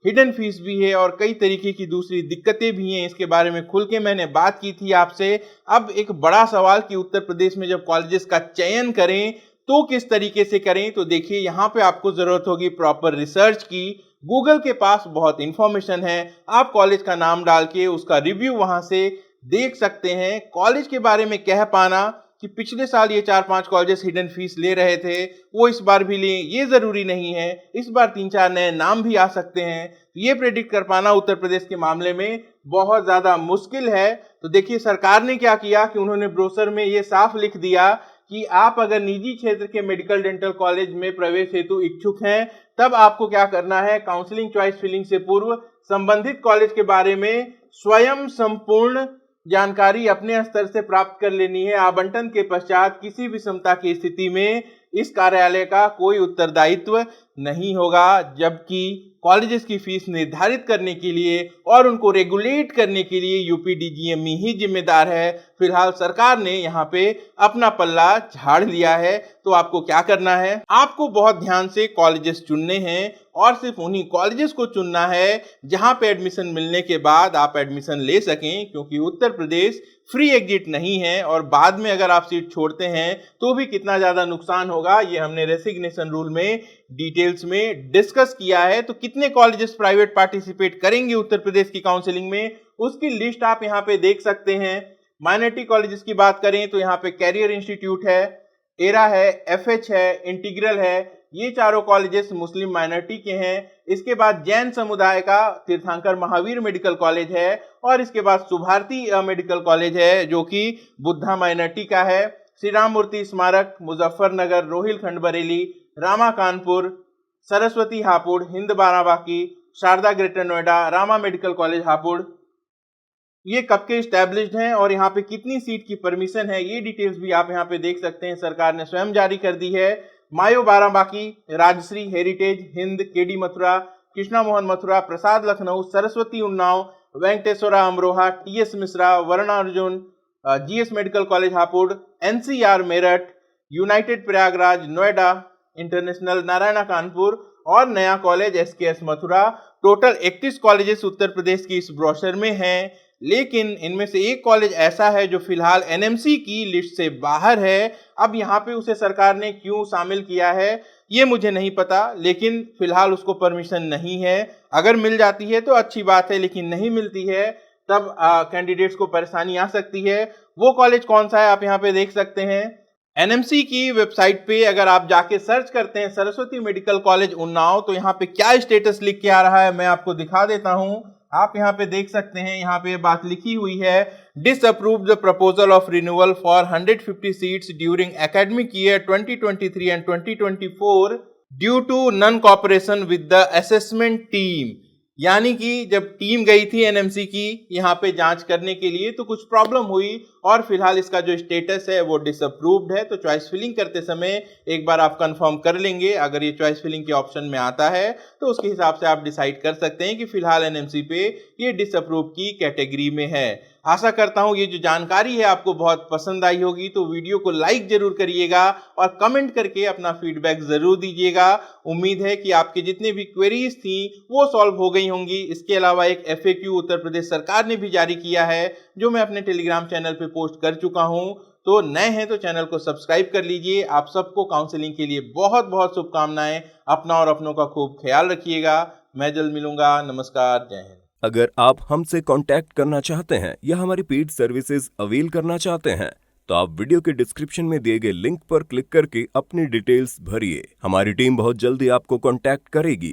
हिडन फीस भी है और कई तरीके की दूसरी दिक्कतें भी हैं। इसके बारे में खुल के मैंने बात की थी आपसे। अब एक बड़ा सवाल कि उत्तर प्रदेश में जब कॉलेजेस का चयन करें तो किस तरीके से करें। तो देखिए, यहाँ पे आपको जरूरत होगी प्रॉपर रिसर्च की। गूगल के पास बहुत इंफॉर्मेशन है, आप कॉलेज का नाम डाल के उसका रिव्यू वहां से देख सकते हैं। कॉलेज के बारे में कह पाना कि पिछले साल ये 4-5 कॉलेजेस हिडन फीस ले रहे थे, वो इस बार भी लें, ये जरूरी नहीं है। इस बार 3-4 नए नाम भी आ सकते हैं। ये प्रेडिक्ट कर पाना उत्तर प्रदेश के मामले में बहुत ज्यादा मुश्किल है। तो देखिए, सरकार ने क्या किया कि उन्होंने ब्रोशर में ये साफ लिख दिया कि आप अगर निजी क्षेत्र के मेडिकल डेंटल कॉलेज में प्रवेश हेतु इच्छुक हैं, तब आपको क्या करना है, काउंसलिंग चॉइस फिलिंग से पूर्व संबंधित कॉलेज के बारे में स्वयं संपूर्ण जानकारी अपने स्तर से प्राप्त कर लेनी है। आवंटन के पश्चात किसी विषमता की स्थिति में इस कार्यालय का कोई उत्तरदायित्व नहीं होगा, जबकि कॉलेजेस की फीस निर्धारित करने के लिए और उनको रेगुलेट करने के लिए यूपीडीजीएमई ही जिम्मेदार है। फिलहाल सरकार ने यहाँ पे अपना पल्ला झाड़ लिया है। तो आपको क्या करना है, आपको बहुत ध्यान से कॉलेजेस चुनने हैं और सिर्फ उन्हीं कॉलेजेस को चुनना है जहां पे एडमिशन मिलने के बाद आप एडमिशन ले सकें, क्योंकि उत्तर प्रदेश फ्री एग्जिट नहीं है और बाद में अगर आप सीट छोड़ते हैं तो भी कितना ज्यादा नुकसान होगा, ये हमने रेसिग्नेशन रूल में डिटेल्स में डिस्कस किया है। तो कितने कॉलेजेस प्राइवेट पार्टिसिपेट करेंगे उत्तर प्रदेश की काउंसलिंग में, उसकी लिस्ट आप यहाँ पे देख सकते हैं। माइनॉरिटी कॉलेजेस की बात करें तो यहाँ पे कैरियर इंस्टीट्यूट है, एरा है, एफएच है, इंटीग्रल है। ये चारों कॉलेजेस मुस्लिम माइनॉरिटी के हैं। इसके बाद जैन समुदाय का तीर्थंकर महावीर मेडिकल कॉलेज है, और इसके बाद सुभारती मेडिकल कॉलेज है जो कि बुद्धा माइनॉरिटी का है। Shri Ram Murti Smarak, Muzaffarnagar, Rohilkhand Bareilly, Rama Kanpur, Saraswati Hapur, Hind Barabanki, Sharda greater Noida, Rama medical college Hapur, ये कब के स्टैब्लिश्ड हैं और यहाँ पे कितनी सीट की परमिशन है, ये डिटेल्स भी आप यहाँ पे देख सकते हैं। सरकार ने स्वयं जारी कर दी है। Mayo Barabanki, Rajshree, heritage, Hind, KD Mathura, Krishna Mohan Mathura, Prasad Lucknow, Saraswati Unnao, Venkateshwara Amroha, TS Mishra, Varuna Arjun, GS medical college Hapur, NCR Meerut, United Prayagraj, Noida international, Narayana Kanpur और नया college SKS Mathura. Total 31 colleges Uttar Pradesh की इस ब्रोशर में हैं, लेकिन इनमें से एक कॉलेज ऐसा है जो फिलहाल एनएमसी की लिस्ट से बाहर है। अब यहाँ पे उसे सरकार ने क्यों शामिल किया है ये मुझे नहीं पता, लेकिन फिलहाल उसको परमिशन नहीं है। अगर मिल जाती है तो अच्छी बात है, लेकिन नहीं मिलती है तब कैंडिडेट्स को परेशानी आ सकती है। वो कॉलेज कौन सा है आप यहाँ पे देख सकते हैं। एनएमसी की वेबसाइट पे अगर आप जाके सर्च करते हैं सरस्वती मेडिकल कॉलेज उन्नाव, तो यहाँ पे क्या स्टेटस लिख के आ रहा है मैं आपको दिखा देता हूँ। आप यहाँ पे देख सकते हैं, यहाँ पे बात लिखी हुई है, disapprove the proposal of renewal for 150 seats during academic year 2023 and 2024 due to non cooperation with the assessment team. यानी कि जब टीम गई थी एनएमसी की यहाँ पे जांच करने के लिए तो कुछ प्रॉब्लम हुई और फिलहाल इसका जो स्टेटस है वो डिसअप्रूव्ड है। तो चॉइस फिलिंग करते समय एक बार आप कंफर्म कर लेंगे। अगर ये चॉइस फिलिंग के ऑप्शन में आता है तो उसके हिसाब से आप डिसाइड कर सकते हैं कि फिलहाल एनएमसी पे ये डिसअप्रूव की कैटेगरी में है। आशा करता हूं ये जो जानकारी है आपको बहुत पसंद आई होगी। तो वीडियो को लाइक जरूर करिएगा और कमेंट करके अपना फीडबैक जरूर दीजिएगा। उम्मीद है कि आपके जितने भी क्वेरीज थी वो सॉल्व हो गई होंगी। इसके अलावा एक FAQ उत्तर प्रदेश सरकार ने भी जारी किया है जो मैं अपने टेलीग्राम चैनल पे पोस्ट कर चुका हूं। तो नए हैं तो चैनल को सब्सक्राइब कर लीजिए। आप सबको काउंसलिंग के लिए बहुत बहुत शुभकामनाएं। अपना और अपनों का खूब ख्याल रखिएगा। मैं जल्द मिलूंगा। नमस्कार, जय हिंद। अगर आप हमसे कांटेक्ट करना चाहते हैं या हमारी पेड सर्विसेज अवेल करना चाहते हैं तो आप वीडियो के डिस्क्रिप्शन में दिए गए लिंक पर क्लिक करके अपनी डिटेल्स भरिए। हमारी टीम बहुत जल्दी आपको कांटेक्ट करेगी।